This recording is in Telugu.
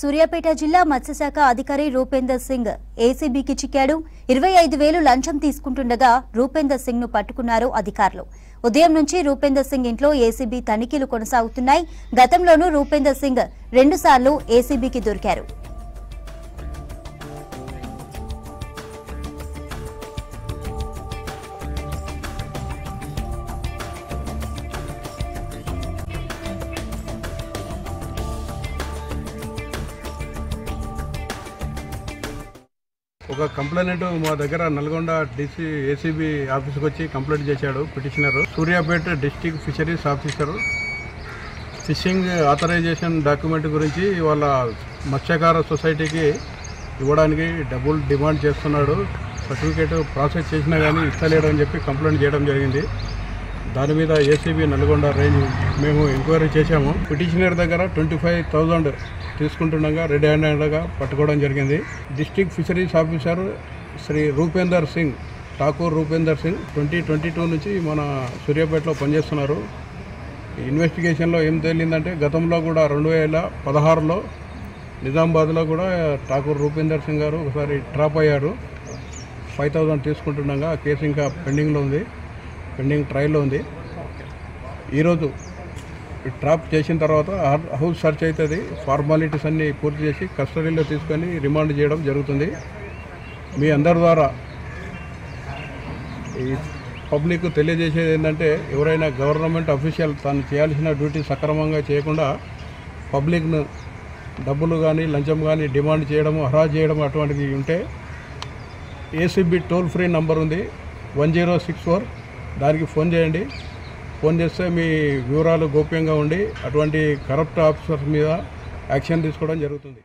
సూర్యాపేట జిల్లా మత్స్యశాఖ అధికారి రూపేందర్ సింగ్ ఏసీబీకి చిక్కాడు. 25,000 లంచం తీసుకుంటుండగా రూపేందర్ సింగ్ ను పట్టుకున్నారు అధికారులు. ఉదయం నుంచి రూపేందర్ సింగ్ ఇంట్లో ఏసీబీ తనిఖీలు కొనసాగుతున్నాయి. గతంలోనూ రూపేందర్ సింగ్ 2 సార్లు ఏసీబీకి దొరికారు. ఒక కంప్లైంట్ మా దగ్గర నల్గొండ డీసీ ఏసీబీ ఆఫీస్కి వచ్చి కంప్లైంట్ చేశాడు petitioner. Suryapet district fisheries officer fishing authorization document గురించి వాళ్ళ మత్స్యకార సొసైటీకి ఇవ్వడానికి డబ్బులు డిమాండ్ చేస్తున్నాడు. సర్టిఫికేట్ ప్రాసెస్ చేసినా కానీ ఇస్తలేడు అని చెప్పి కంప్లైంట్ చేయడం జరిగింది. దాని మీద ఏసీబీ నల్గొండ రేంజ్ మేము ఎంక్వైరీ చేశాము. పిటిషనర్ దగ్గర 25,000 తీసుకుంటుండగా రెడ్ హ్యాండెడ్గా పట్టుకోవడం జరిగింది. District fisheries officer Shri Rupender Singh, Thakur Rupender Singh 2022 నుంచి మన సూర్యాపేటలో పనిచేస్తున్నారు. ఇన్వెస్టిగేషన్లో ఏం తేలిందంటే గతంలో కూడా 2016లో నిజామాబాద్లో కూడా ఠాకూర్ రూపేందర్ సింగ్ గారు ఒకసారి ట్రాప్ అయ్యారు. 5,000 తీసుకుంటుండగా ఆ కేసు ఇంకా పెండింగ్ ట్రయల్లో ఉంది. ఈరోజు ట్రాప్ చేసిన తర్వాత హౌస్ సర్చ్ అవుతుంది. ఫార్మాలిటీస్ అన్నీ పూర్తి చేసి కస్టడీలో తీసుకొని రిమాండ్ చేయడం జరుగుతుంది. మీ అందరి ద్వారా ఈ పబ్లిక్ తెలియజేసేది ఏంటంటే ఎవరైనా గవర్నమెంట్ అఫీషియల్ తాను చేయాల్సిన డ్యూటీ సక్రమంగా చేయకుండా పబ్లిక్ను డబ్బులు కానీ లంచం కానీ డిమాండ్ చేయడము, హరాజ్ చేయడం అటువంటివి ఉంటే ఏసీబీ టోల్ ఫ్రీ నంబర్ ఉంది 1064, దానికి ఫోన్ చేయండి. ఫోన్ చేస్తే మీ వివరాలు గోప్యంగా ఉండి అటువంటి కరప్ట్ ఆఫీసర్స్ మీద యాక్షన్ తీసుకోవడం జరుగుతుంది.